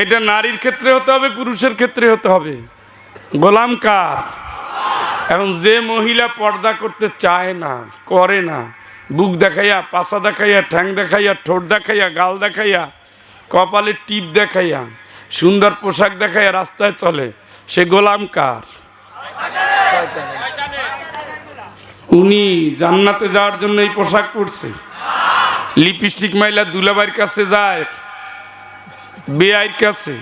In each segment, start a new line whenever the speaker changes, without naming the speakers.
এটা নারীর ক্ষেত্রে হতে হবে, পুরুষের ক্ষেত্রে হতে হবে। গোলাম কার? এখন যে মহিলা পর্দা করতে চায় না, করে না, বুক দেখাইয়া, পাছা দেখাইয়া, ঠ্যাং দেখাইয়া, ঠোঁট দেখাইয়া, গাল দেখাইয়া, কপালের টিপ দেখাইয়া, সুন্দর পোশাক দেখাইয়া রাস্তায় চলে, সে গোলাম কার? উনি জান্নাতে যাওয়ার জন্য এই পোশাক পরছে? লিপস্টিক মাইলা দুলাভাইয়ের কাছে যায়, বেআইর কাছে,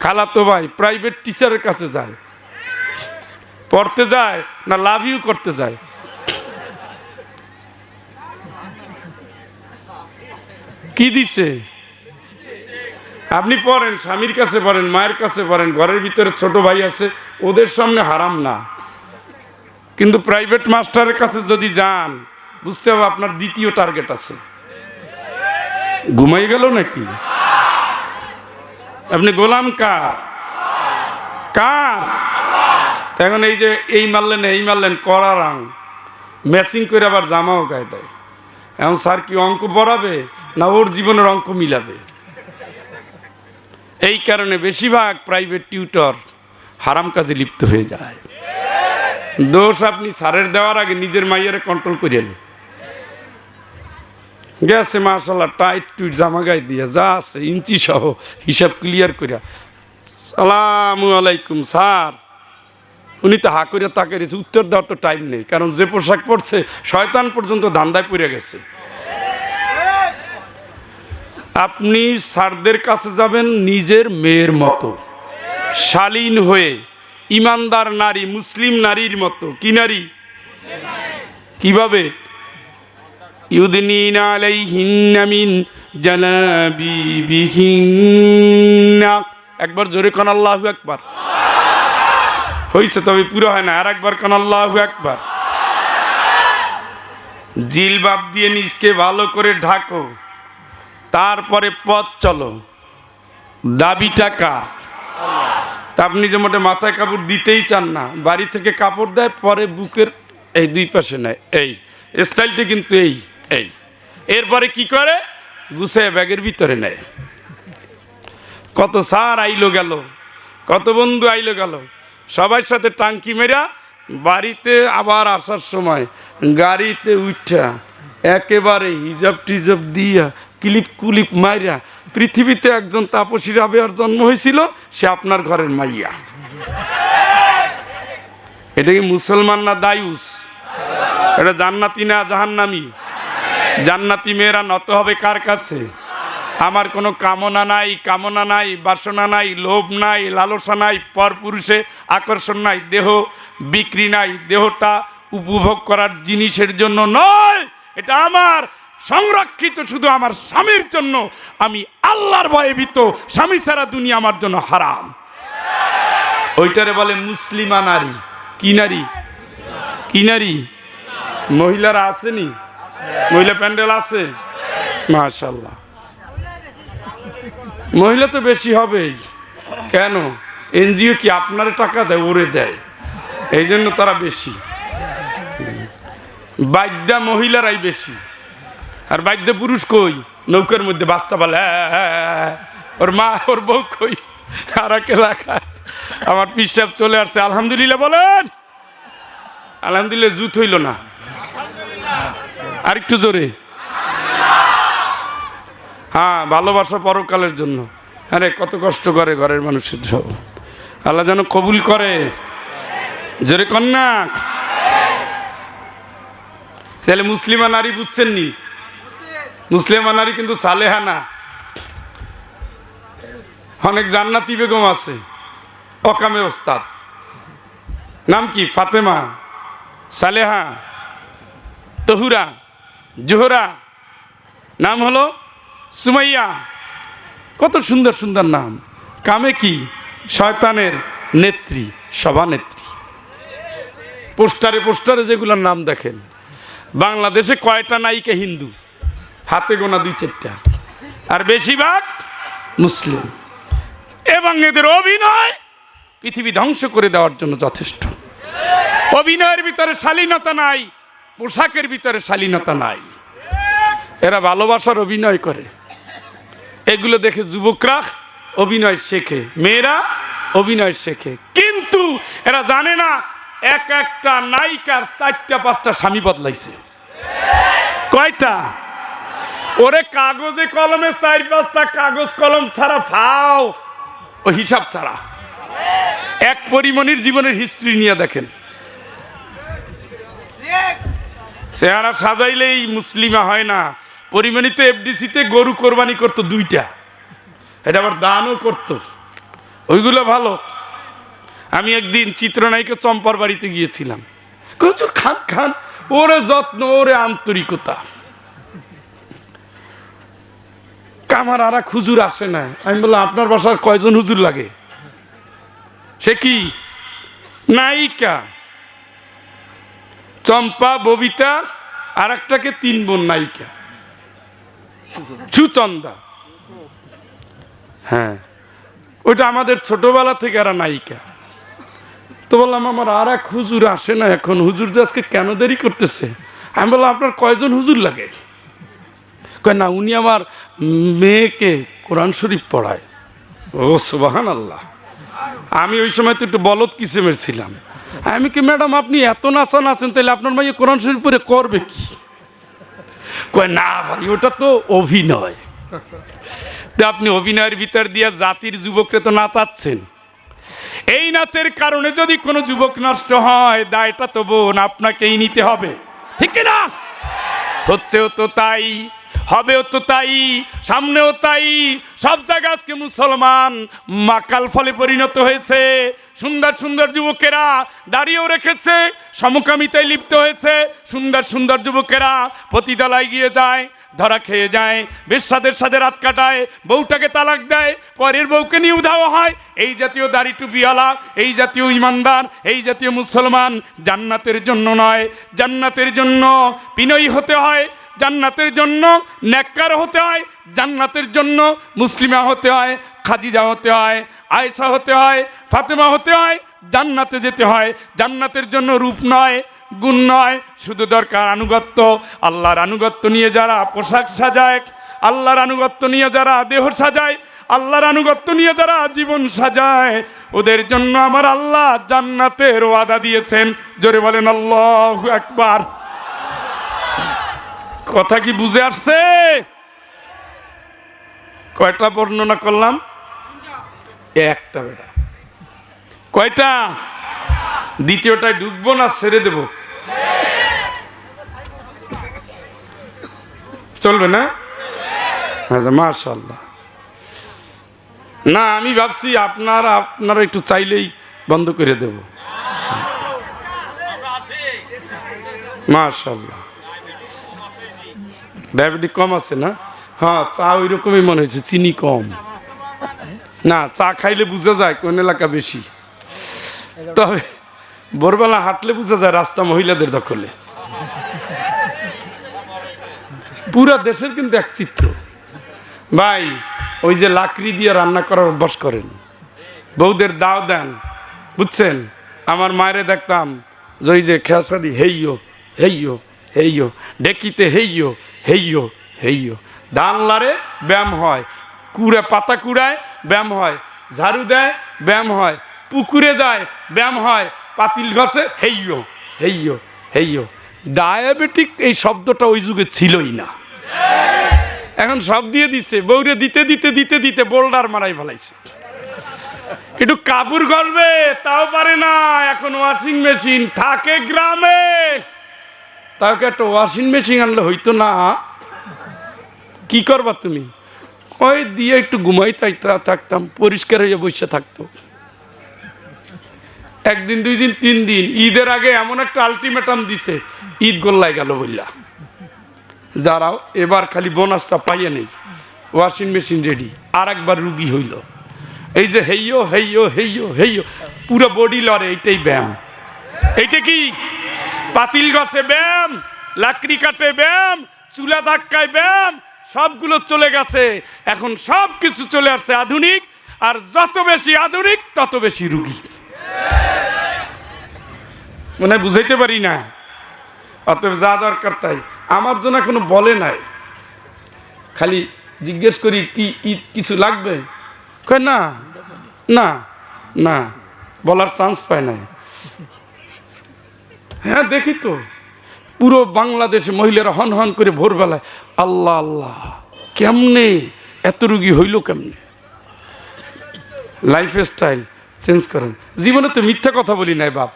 খালাতো ভাই, প্রাইভেট টিচারের কাছে যায়, পড়তে যায় না লাভ ইউ করতে যায়? কি দিছে? আপনি পড়েন, স্বামীর কাছে পড়েন, মায়ের কাছে পড়েন, ঘরের ভিতরে ছোট ভাই আছে, ওদের সামনে হারাম না, কিন্তু প্রাইভেট মাস্টারের কাছে যদি যান, বুঝতে হবে আপনার দ্বিতীয় টার্গেট আছে। ঘুমাই গেল নাকি? আপনি গোলাম কার? কার? এখন এই যে এই মারলেন, এই মারলেন, কড়া রং ম্যাচিং করে আবার জামাও গায়ে দেয়। এখন স্যার কি অঙ্ক পড়াবে না ওর জীবনের অঙ্ক মিলাবে? এই কারণে বেশিরভাগ প্রাইভেট টিউটর হারাম কাজে লিপ্ত হয়ে যায়। দোষ আপনি স্যারের দেওয়ার আগে নিজের মাইয়ারে কন্ট্রোল করেন। গেছে মাশাআল্লাহ টাইট টুইট জামা গায়ে দিয়ে, যা আছে ইঞ্চি সহ হিসাব ক্লিয়ার করিয়া, সালামু আলাইকুম স্যার। উনি তো হা করে তাকে উত্তর দেওয়ার তো টাইম নেই, কারণ যে পোশাক পরছে শয়তান পর্যন্ত ধান্দায় পড়ে গেছে। আপনি স্যারদের কাছে যাবেন নিজের মেয়ের মতো, শালীন হয়ে, ইমানদার নারী, মুসলিম নারীর মতো। কি নারী? কিভাবে? ইউদিনিনা আলাইহিন্না মিন জালাবিবিহিন্না। একবার জোরে কোন আল্লাহু আকবার। হইছে, তবে পুরো হয় না, আর একবার কোন আল্লাহু আকবার। জিলবাব দিয়ে নিজকে ভালো করে ঢাকো, তারপরে পথ চলো। দাবিটা কার? তা আপনি যে মোটে মাথায় কাপড় দিতেই চান না, বাড়ি থেকে কাপড় দেয়, পরে বুকের এই দুই পাশে নেয়, এই স্টাইলটা কিন্তু এই এই এরপরে কি করে? গুছিয়ে ব্যাগের ভিতরে নেয়। কত স্যার আইলো গেল, কত বন্ধু আইলো গেল, সবার সাথে টাঙ্কি মেরা বাড়িতে আবার আসার সময় গাড়িতে উঠা একেবারে হিজাব টিজাব দিয়া, ক্লিপ কুলিপ মাইরা, পৃথিবীতে একজন তাপসী রাবেয়ার জন্ম হয়েছিল, সে আপনার ঘরের মাইয়া। এটা কি মুসলমান না দায়ুস? এটা জান্নাতি না জাহান্নামি? জান্নাতি মেয়েরা নত হবে কার কাছে? আমার কোনো কামনা নাই, কামনা নাই, বাসনা নাই, লোভ নাই, লালসা নাই, পরপুরুষে আকর্ষণ নাই, দেহ বিক্রি নাই, দেহটা উপভোগ করার জিনিসের জন্য নয়, এটা আমার সংরক্ষিত শুধু আমার স্বামীর জন্য। আমি আল্লাহর ভয়ে ভীত, স্বামী ছাড়া দুনিয়া আমার জন্য হারাম। ওইটারে বলে মুসলিমা নারী। কি নারী? কি নারী? মহিলারা আসেনি? মহিলা প্যান্ডেল আছে মাশাআল্লাহ। মহিলা তো বেশি হবেই। কেন? এনজিও কি আপনার টাকা দেয়? ওরে দেয়, এই জন্য তারা বেশি। বাদ্যা মহিলারাই বেশি, আর বাদ্য পুরুষ কই? নৌকার মধ্যে বাচ্চা বলে, ওর মা ওর বউ কই? আর একে রাখা। আমার পিসাব চলে আসছে, আলহামদুলিল্লাহ বলেন। আলহামদুলিল্লাহ জুত হইল না, আর একটু জোরে। হ্যাঁ, ভালোবাসা পরকালের জন্য। আরে কত কষ্ট করে ঘরের মানুষের সব, আল্লাহ যেন কবুল করে। জোরে কন্যা। তাহলে মুসলিমা নারী বুঝছেন নি? মুসলিমা নারী কিন্তু সালেহা না। অনেক জান্নাতি বেগম আছে, অকামে ওস্তাদ। নাম কি? ফাতেমা, সালেহা, তহুরা, জোহরা, নাম হলো সুমাইয়া। কত সুন্দর সুন্দর নাম। কামে কি? শয়তানের নেত্রী, সভানেত্রী। পোস্টারে পোস্টারে যেগুলোর নাম দেখেন। বাংলাদেশে কয়টা নায়িকা হিন্দু? হাতে গোনা 2-4টা, আর বেশিরভাগ মুসলিম। এবং এদের অভিনয় পৃথিবী ধ্বংস করে দেওয়ার জন্য যথেষ্ট। অভিনয়ের ভিতরে শালীনতা নাই, পোশাকের ভিতরে শালীনতা নাই। এরা ভালোবাসার অভিনয় করে, এগুলো দেখে যুবকরা অভিনয় শেখে, মেয়েরা অভিনয় শেখে, কিন্তু এরা জানে না এক একটা নায়িকার 4টা-5টা স্বামী বদলাইছে। কয়টা? ওরে কাগজে কলমে 4-5টা কাগজ কলম ছাড়া ফাও, ও হিসাব ছাড়া। এক পরিমণির জীবনের হিস্ট্রি নিয়ে দেখেন, চেহারা সাজাইলেই মুসলিমা হয় না। পরিমণিতে এফডিসিতে গরু কোরবানি করতো 2টা, এটা আবার দানও করতো, ওইগুলো ভালো। আমি একদিন চিত্রনায়িকা চম্পার বাড়িতে গিয়েছিলাম, কচুর খান খান, ওরে যত্ন, ওরে আন্তরিকতা। আমার আর এক হুজুর আসে না। আমি বললাম আপনার বাসার কয়জন হুজুর লাগে? সে কি নায়িকা, চম্পা, ববিতা, আর একটাকে 3 বোন নায়িকা, সুচন্দা। হ্যাঁ, ওইটা আমাদের ছোটবেলা থেকে এরা নায়িকা। তো বললাম আমার আর এক হুজুর আসে না এখন, হুজুর যে আজকে কেন দেরি করতেছে? আমি বললাম আপনার কয়জন হুজুর লাগে? কয় না, উনি আমার মেয়েকে কোরআন শরীফ পড়ায়। ও সুবহানাল্লাহ। আমি ওই সময় তো একটু বলদ কিসেমের ছিলাম। আমি কি ম্যাডাম আপনি এত নাচা নাচেন, তাহলে আপনার মেয়ে কোরআন শরীফ পড়ে করবে কি? কয় না ভাই, ওটা তো অভিনয়। তো আপনি অভিনয়ের ভিতর দিয়ে জাতির যুবকরা তো নাচাচ্ছেন। এই নাচের কারণে যদি কোনো যুবক নষ্ট হয়, দায়টা তো বোন আপনাকেই নিতে হবে, ঠিক না? হচ্ছেও তো তাই, হবেও তো তাই, সামনেও তাই। সব জায়গায় আজকে মুসলমান মাকাল ফলে পরিণত হয়েছে। সুন্দর সুন্দর যুবকেরা দাঁড়িয়েও রেখেছে, সমকামিতায় লিপ্ত হয়েছে। সুন্দর সুন্দর যুবকেরা পতিতালায় গিয়ে যায়, ধরা খেয়ে যায়, বেশ্যাদের সাথে রাত কাটায়, বউটাকে তালাক দেয়, পরের বউকে নিয়ে উধাও হয়। এই জাতীয় দাড়ি টুপিওয়ালা, এই জাতীয় ইমানদার, এই জাতীয় মুসলমান জান্নাতের জন্য নয়, জান্নাতের জন্য বিনয়ী হতে হয়, জান্নাতের জন্য নেককার হতে হয়, জান্নাতের জন্য মুসলিমা হতে হয়, খাদিজা হতে হয়, আয়েশা হতে হয়, ফাতেমা হতে হয়, জান্নাতে যেতে হয়। জান্নাতের জন্য রূপ নয়, গুণ নয়, শুধু দরকার আনুগত্য। আল্লাহর আনুগত্য নিয়ে যারা পোশাক সাজায়, আল্লাহর আনুগত্য নিয়ে যারা দেহ সাজায়, আল্লাহর আনুগত্য নিয়ে যারা জীবন সাজায়, ওদের জন্য আমার আল্লাহ জান্নাতের ওয়াদা দিয়েছেন। জোরে বলেন আল্লাহু আকবার। কথা কি বুঝে আসছে? কয়টা বর্ণনা করলাম? একটা। বেটা কয়টা? দ্বিতীয়টায় ঢুকবো না ছেড়ে দেব? চলবে না? মাশাআল্লাহ। না, আমি ভাবছি আপনারা একটু চাইলেই বন্ধ করে দেব। মাশাআল্লাহ। ডায়াবেটিস কম আছে না? হ্যাঁ, চা ওই রকমই মনে হয়েছে, চিনি কম। না, চা খাইলে বোঝা যায় কোন এলাকা বেশি। তবে ভোরবেলা হাঁটলে বোঝা যায় রাস্তা মহিলাদের দখলে। পুরা দেশের কিন্তু এক চিত্র ভাই। ওই যে লাকড়ি দিয়ে রান্না করার অভ্যাস করেন, বউদের দাও দেন, বুঝছেন? আমার মায়েরে দেখতাম যে ওই যে খেসারি হেইয়ো হেইয়ো হেইয়ো, ডেকিতে হেইয়ো হেইয়ো হেইয়ো, দানলারে ব্যায়াম হয়, পাতা কুড়ায় ব্যায়াম হয়, ঝাড়ু দেয় ব্যায়াম হয়, পুকুরে যায় ব্যায়াম হয়, পাতিল ঘষে হেইয়ো হেইয়ো হেইয়ো। ডায়াবেটিক এই শব্দটা ওই যুগে ছিলই না, এখন সব দিয়ে দিচ্ছে। বউরে দিতে দিতে দিতে দিতে বোল্ডার মারাই ফেলাইছে। একটু কাপড় গলবে তাও পারে না। এখন ওয়াশিং মেশিন থাকে গ্রামে, তাকে একটা ওয়াশিং মেশিন আনলে হইতো না? কি করবা তুমি? ওই দিয়ে একটু ঘুমাই থাকতাম, পরিষ্কার হয়ে বসে থাকতো। একদিন, 2 দিন, 3 দিন, ঈদের আগে এমন একটা আলটিমেটাম দিছে, ঈদ গোল্লায় গেল বললা, যারাও এবার খালি বোনাসটা পাইয়ে নেই, ওয়াশিং মেশিন রেডি। আর একবার রুগী হইল। এই যে হেইয়ো হেইয়ো হেইয়ো হেইয়ো, পুরো বডি লড়ে। এইটাই ব্যায়াম। এইটা কি? পাতিল ঘষে ব্যায়াম, লাকড়ি কাটে ব্যায়াম, চুলা ধাক্কায় ব্যায়াম, সবগুলো চলে গেছে। এখন সব কিছু চলে আসছে আধুনিক, আর যত বেশি আধুনিক তত বেশি রুগী। মনে বুঝাইতে পারি না। অতএব যা দরকার তাই। আমার জন্য এখনো বলে নাই, খালি জিজ্ঞেস করি কি ঈদ কিছু লাগবে? কয় না না না, বলার চান্স পায় না। হ্যাঁ দেখি তো, পুরো বাংলাদেশে মহিলারা হন হন করে ভোরবেলায় আল্লাহ আল্লাহ, কেমনে এত রুগী হইল কেমনে? লাইফ স্টাইল চেঞ্জ করেন। জীবনে তো মিথ্যা কথা বলি নাই বাপ,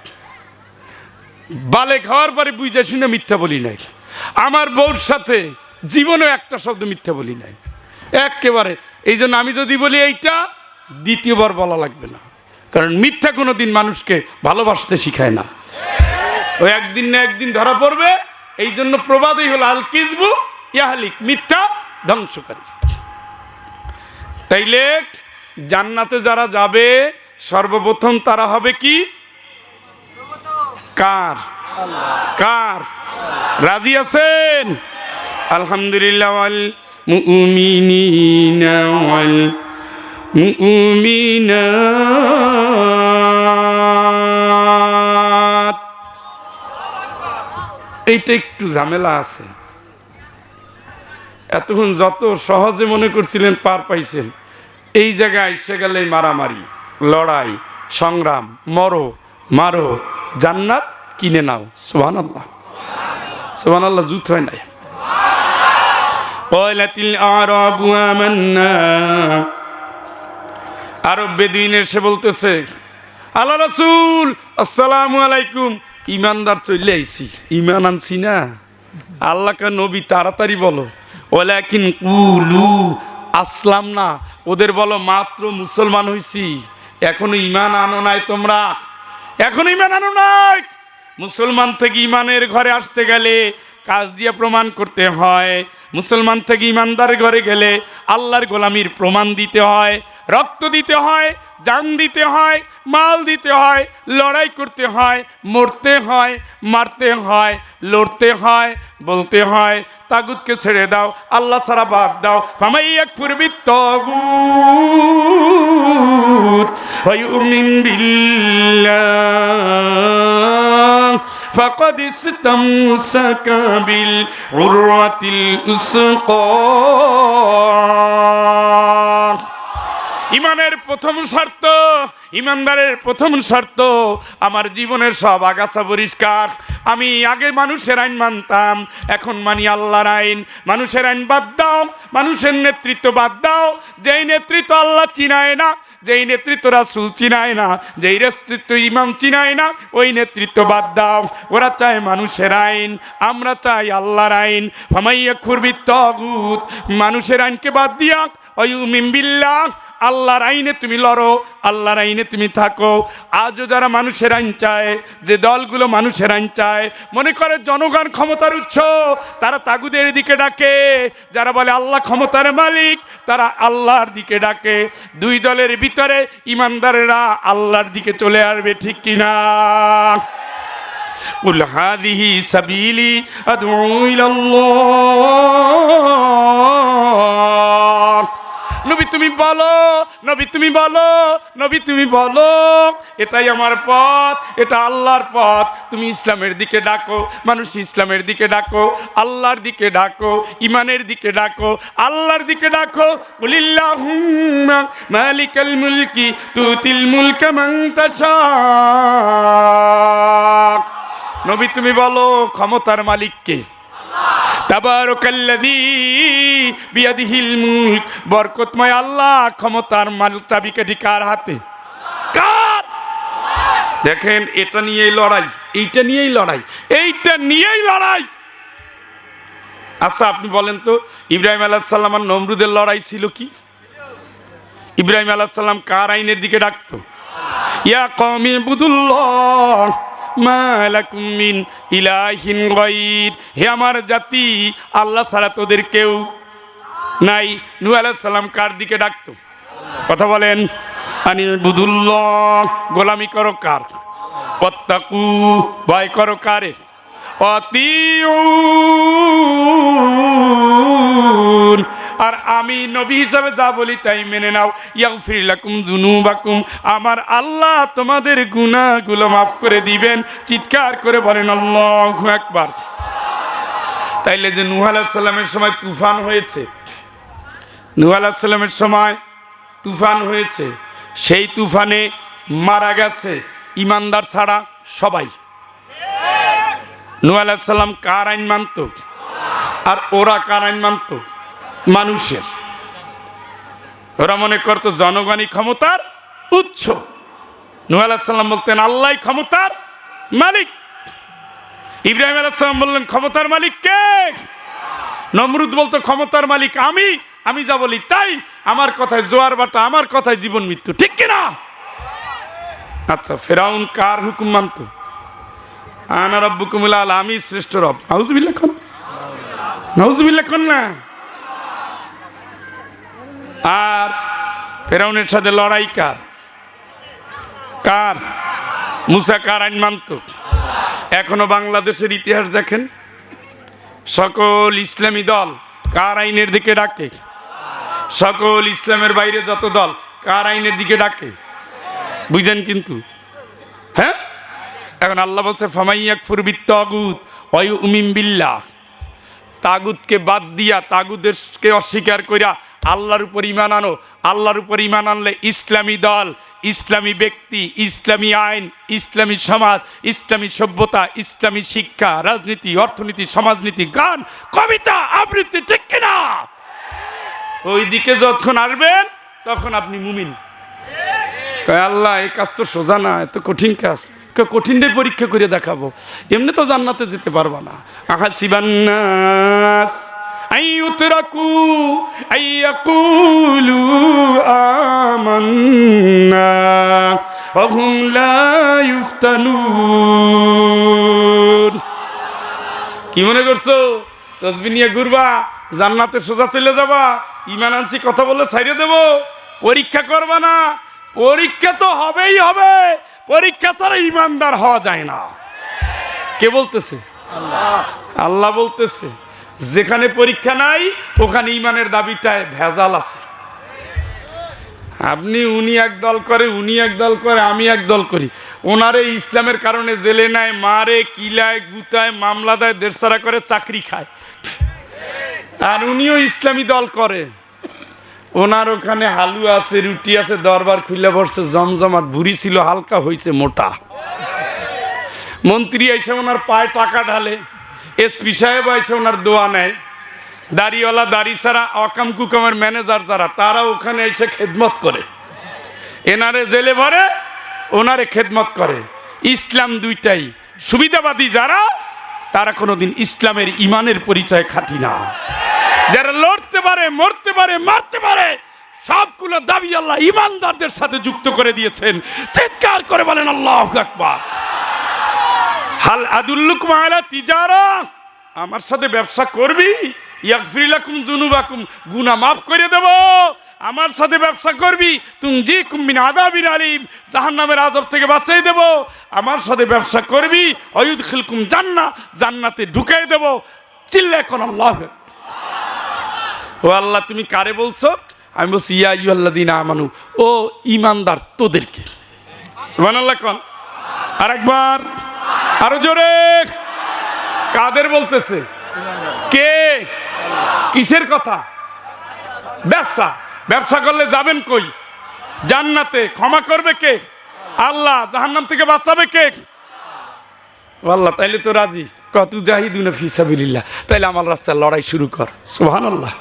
বালে খাওয়ার পরে বুঝে শুনে মিথ্যা বলি নাই। আমার বউর সাথে জীবনেও একটা শব্দ মিথ্যা বলি নাই একেবারে। এই জন্য আমি যদি বলি এইটা, দ্বিতীয়বার বলা লাগবে না, কারণ মিথ্যা কোনোদিন মানুষকে ভালোবাসতে শিখায় না। ও একদিন না একদিন ধরা পড়বে। এই জন্য প্রবাদই হলো আল কিযবু ইয়াহলিক, মিথ্যা ধ্বংসকারী। তাইলে জান্নাতে যারা যাবে সর্বপ্রথম তারা হবে কি? কার? কার? রাজি আছেন? আলহামদুলিল্লাহ। ওয়াল মুমিনিনা ওয়াল মুমিনাত। এইটা একটু ঝামেলা আছে। এতক্ষণ যত সহজে মনে করছিলেন পার পাইছেন, এই জায়গায় এসে গেলে মারামারি, লড়াই, সংগ্রাম, মরো মারো, জান্নাত কিনে নাও। সুবহানাল্লাহ, সুবহানাল্লাহ, জুত হয় নাই। ক্বালাতিল আরাবু আমান্না, আরব বেদুইন এসে বলতেছে, আল্লাহ রাসূল আসসালামু আলাইকুম। ইমানদার চলে আইছি, ইমান আনছি না। আল্লাহ কা নবী তাড়াতাড়ি বলো। ওয়ালাকিন কুলু আসলাম না, ওদের বলো মাত্র মুসলমান হইছি, এখনো ইমান আনো নাই তোমরা, এখনো ইমান আনো নাই। মুসলমান থেকে ইমানের ঘরে আসতে গেলে কাজ দিয়ে প্রমাণ করতে হয়। মুসলমান থেকে ইমানদার ঘরে গেলে আল্লাহর গোলামির প্রমাণ দিতে হয়, রক্ত দিতে হয়, জান দিতে হয়, মাল দিতে হয়, লড়াই করতে হয়, মরতে হয়, মারতে হয়, লড়তে হয়, বলতে হয় তাগুতকে ছেড়ে দাও, আল্লাহ ছাড়া বাদ দাও। ফামাই ইয়াকফুর বিত্তাগুত ওয়া ইউমিন বিল্লাহ ফাকাদ ইসতামসাকা বিল উরওয়াতিল উসকা। ইমানের প্রথম শর্ত, ইমানদারের প্রথম শর্ত, আমার জীবনের সব আগাছা পরিষ্কার। আমি আগে মানুষের আইন মানতাম, এখন মানি আল্লাহর আইন। মানুষের আইন বাদ দাও, মানুষের নেতৃত্ব বাদ দাও। যেই নেতৃত্ব আল্লাহ চিনায় না, যেই নেতৃত্ব রাসূল চিনায় না, যেই নেতৃত্ব ইমাম চিনায় না, ওই নেতৃত্ব বাদ দাও। ওরা চায় মানুষের আইন, আমরা চাই আল্লাহর আইন। ফামাই ইয়াকফুর বিত্তাগুত, মানুষের আইনকে বাদ দিয়া ওয়া ইউমিন বিল্লাহ, আল্লাহর আইনে তুমি লড়ো, আল্লাহর আইনে তুমি থাকো। আজও যারা মানুষের আইন চায়, যে দলগুলো মানুষের আইন চায়, মনে করে জনগণ ক্ষমতার উৎস, তারা তাগুদের দিকে ডাকে। যারা বলে আল্লাহ ক্ষমতার মালিক, তারা আল্লাহর দিকে ডাকে। দুই দলের ভিতরে ইমানদারেরা আল্লাহর দিকে চলে আসবে, ঠিক কিনা? কুল হাযিহি সাবিলি আদউ ইলাল্লাহ। নবী তুমি বলো, নবী তুমি বলো, নবী তুমি বলো, এটাই আমার পথ, এটা আল্লাহর পথ। তুমি ইসলামের দিকে ডাকো, মানুষ ইসলামের দিকে ডাকো, আল্লাহর দিকে ডাকো, ইমানের দিকে ডাকো, আল্লাহর দিকে ডাকো। কুলিল্লাহুম্মা মালিকাল মুলকি তুতিল মুলকা মান তাশা। নবী তুমি বলো ক্ষমতার মালিক কে? তাবারাকাল্লাযী বিয়াদিহিল মুলক, বরকতময় আল্লাহ। ক্ষমতার মাল চাবিকাঠি কার হাতে? কার? দেখেন, এটা নিয়েই লড়াই, এইটা নিয়েই লড়াই, এইটা নিয়েই লড়াই। আচ্ছা আপনি বলেন তো, ইব্রাহিম আলাইহিস সালাম আর নমরুদের লড়াই ছিল কি? ইব্রাহিম আলাইহিস সালাম কার আইনের দিকে ডাকতো? ইয়া কওমি ইবুদুল্লাহ মা লাকুম মিন ইলাহিন গায়র, হে আমার জাতি, আল্লাহ ছাড়া তোদের কেউ নাই। নূহ আলাইহিস সালাম কার দিকে ডাকতো? কথা বলেন। আনিল বুদুল্লাহ, গোলামি করো কার? ওয়াত্তাকু, ভয় করো কারে? আতিউন, আর আমি নবী হিসাবে যা বলি তাই মেনে নাও। ইয়াগফির লাকুম যুনুবাকুম, আমার আল্লাহ তোমাদের গুনাহগুলো মাফ করে দিবেন। চিৎকার করে বলেন আল্লাহু আকবার। তাইলে যে নূহ আলাইহিস সালামের সময় তুফান হয়েছে, নূহ আলাইহিস সালামের সময় তুফান হয়েছে, সেই তুফানে মারা গেছে ইমানদার ছাড়া সবাই। নূহ আলাইহিস সালাম কার আইন মানত? আর ওরা কার আইন মানত? মানুষের। ওরা মনে করতো জনগণই ক্ষমতার উৎস। নূহ আলাইহিস সালাম বলতেন আল্লাহই ক্ষমতার মালিক। ইব্রাহিম আলাইহিস সালাম বললেন ক্ষমতার মালিক কে? নমরুদ বলতো ক্ষমতার মালিক আমি যা বলি তাই, আমার কথায় জোয়ার বাটা, আমার কথায় জীবন মৃত্যু, ঠিক কিনা? আচ্ছা, ফেরাউন কার হুকুম মানত? আনা রাব্বুকুমুল আলা, আমি শ্রেষ্ঠ রব। নাউজুবিল্লাহ কোন, নাউজুবিল্লাহ কোন না। আর ফেরাউনের সাথে লড়াই কার? কার? মুসা কার আইন মানত? এখনো বাংলাদেশের ইতিহাস দেখেন, সকল ইসলামী দল কার আইনের দিকে ডাকে? সকল ইসলামের বাইরে যত দল কার আইনের দিকে ডাকে? বুঝেন কিন্তু, হ্যাঁ? এখন আল্লাহ বলছে ফামাইয়াকফুর বিত্তাগুত ওয়া ইউমিন বিল্লাহ, তাগুতকে বাদ দিয়া, তাগুতকে অস্বীকার কইরা আল্লাহর উপর ঈমান আনো। আল্লাহর উপর ঈমান আনলে ইসলামী দল, ইসলামী ব্যক্তি, ইসলামী আইন, ইসলামী সমাজ, ইসলামী সভ্যতা, ইসলামী শিক্ষা, রাজনীতি, অর্থনীতি, সমাজনীতি, গান, কবিতা, আবৃত্তি, ঠিক কিনা? ওই দিকে যখন আসবেন তখন আপনি মুমিন। আল্লাহ এই কাজ তো সোজা না, এত কঠিন কাজ, কঠিনটাই পরীক্ষা করে দেখাবো, এমনি তো জান্নাতে যেতে পারবা না। আহাসিবান্নাস আইয়ুতরাকু আইয়াকুলু আমান্না ওয়া হুম লা ইফতানুন। কি মনে করছো তাসবিহ নিয়ে ঘুরবা, জান্নাতে সোজা চলে যাবা? ঈমান আনছি কথা বলে ছাইড়ে দেব? পরীক্ষা করবা না, পরীক্ষা তো হবেই হবে। পরীক্ষা ছাড়া ঈমানদার হওয়া যায় না। কে বলতেছে? আল্লাহ। আল্লাহ বলতেছে যেখানে পরীক্ষা নাই ওখানে ঈমানের দাবিটায় ভেজাল আছে। আপনি উনি এক দল করে, উনি এক দল করে, আমি এক দল করি, ওনারে ইসলামের কারণে জেলে নেয়, মারে, কিলায়, গুতায়, মামলা দেয়, দেড়সারা করে, চাকরি খায়। আর উনিও ইসলামী দল করে, ওনার ওখানে হালুয়া আছে, রুটি আছে, দরবার খুলে বসছে, জমজমাট, ভুড়ি ছিল হালকা, হয়েছে মোটা। মন্ত্রী এসে ওনার পায়ে টাকা ঢালে, এসপি সাহেব এসে ওনার দোয়া নেয়, দাড়িওয়ালা, দাড়ি ছাড়া অকাম কুকামের ম্যানেজার যারা, তারা ওখানে এসে খেদমত করে, এনারে জেলে ভরে, ওনারে খেদমত করে। ইসলাম দুইটাই। সুবিধাবাদী যারা, তারা কোনোদিন ইসলামের ঈমানের পরিচয় খাটি না। যারা লড়তে পারে, মরতে পারে, মারতে পারে, সবগুলো দাবি আল্লাহ ঈমানদারদের সাথে যুক্ত করে দিয়েছেন। চিৎকার করে বলেন আল্লাহু আকবার। হাল আদুল্লুকুম আলা তিজারা, আমার সাথে ব্যবসা করবি? ইয়াগফির লাকুম যুনুবাকুম, গুনাহ মাফ করে দেব। আমার সাথে ব্যবসা করবি? তুনজিকুম মিন আযাবিন আলীম, জাহান্নামের আযাব থেকে বাঁচিয়ে দেব। আমার সাথে ব্যবসা করবি? ওয়ায়ুদখিলকুম জান্নাহ, জান্নাতে ঢুকিয়ে দেব। চিল্লায় কোন আল্লাহু আকবার। ও আল্লাহ তুমি কারে বলছো? আমি বলছি ইয়া আইয়ুহাল্লাযীনা আমানু, ও ঈমানদার তোদেরকে। সুবহানাল্লাহ কোন আরেকবার, আরো জোরে। কাদের বলতেছে? কে? কিসের কথা? ব্যবসা। ব্যবসা করলে যাবেন কই? জান্নাতে। ক্ষমা করবে কে? আল্লাহ। জাহান্নাম থেকে বাঁচাবে কে? আল্লাহ। তাইলে তো রাজি। কত জাহিদুনা ফি সাবিলিল্লাহ, তাইলে আমার রাস্তায় লড়াই শুরু কর। সুবহানাল্লাহ।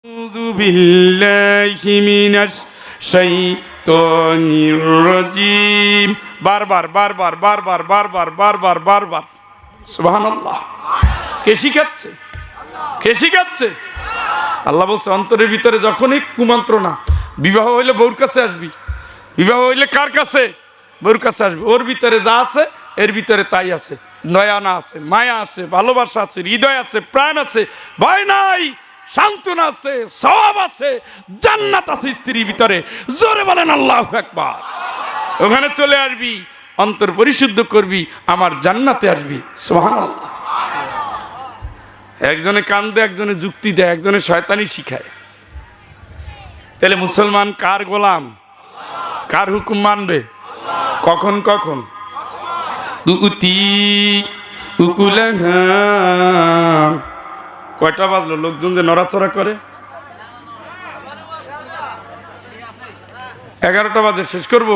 আউযু বিল্লাহি মিনাশ শাইতানির রাজিম। বারবার বারবার বারবার বারবার বারবার বারবার। সুবহানাল্লাহ। কে শিখাচ্ছে? কে শিখাচ্ছে? আল্লাহ বলছে অন্তরের ভিতরে যখনই কুমন্ত্রণা, বিবাহ হইলে বউর কাছে আসবি, বিবাহ হইলে কার কাছে? বউর কাছে আসবি। ওর ভিতরে যা আছে এর ভিতরে তাই আছে, দয়ানা আছে, মায়া আছে, ভালোবাসা আছে, হৃদয় আছে, প্রাণ আছে, ভয় নাই, সান্ত্বনা আছে, সওয়াব আছে, জান্নাত আছে স্ত্রীর ভিতরে। জোরে বলেন আল্লাহু আকবার। ওখানে চলে আসবি, অন্তর পরিশুদ্ধ করবি, আমার জান্নাতে আসবি। সুবহানাল্লাহ। একজনে কান্দে, একজনে যুক্তি দেয়, একজনে শয়তানি শিখায়। তাহলে মুসলমান কার গোলাম? কার হুকুম মানবে? কখন কখন? কয়টা বাজলো? লোকজন যে নড়াচড়া করে। 11টা বাজে, শেষ করব।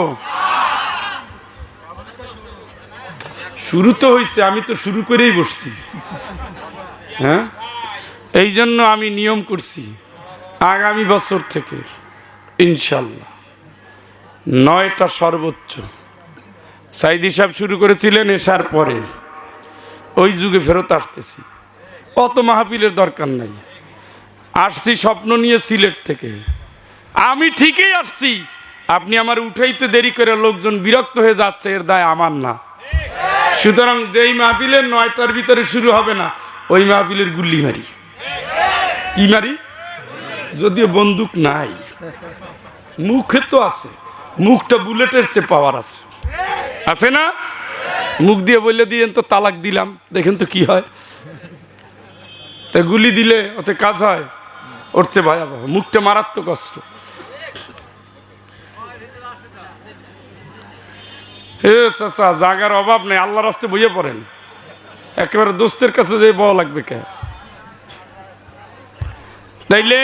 শুরু তো হয়েছে, আমি তো শুরু করেই বসছি। হ্যাঁ, এই জন্য আমি নিয়ম করছি আগামী বছর থেকে ইনশাল্লাহ 9টা সর্বোচ্চ। সাইদি সাহেব শুরু করেছিলেন এশার পরে, ওই যুগে ফেরত আসতেছি। অত মাহফিলের দরকার নাই। আসছি স্বপ্ন নিয়ে সিলেট থেকে, আমি ঠিকই আসছি। আপনি আমার উঠাইতে দেরি করে লোকজন বিরক্ত হয়ে যাচ্ছে, এর দায় আমার না। সুতরাং যেই মাহফিলের 9টার ভিতরে শুরু হবে না, ওই মাহফিলের গুল্লি মারি। কি মারি? যদিও বন্দুক নাই, মুখে তো আছে। মুখটা বুলেটের চেয়ে পাওয়ার আছে, আছে না? মুখ দিয়ে বললে দিয়েন তো তালাক দিলাম, দেখেন তো কি হয়। তা গুলি দিলে ওতে কাজ হয়? ওর চেয়ে ভয়াবহ। মুখটা মারাত্মক কষ্ট। হে চাচা, জাগার অভাব নেই, আল্লাহর রাস্তে বইয়ে পড়েন। একেবারে দোস্তের কাছে যে বলা লাগবে কে? তাইলে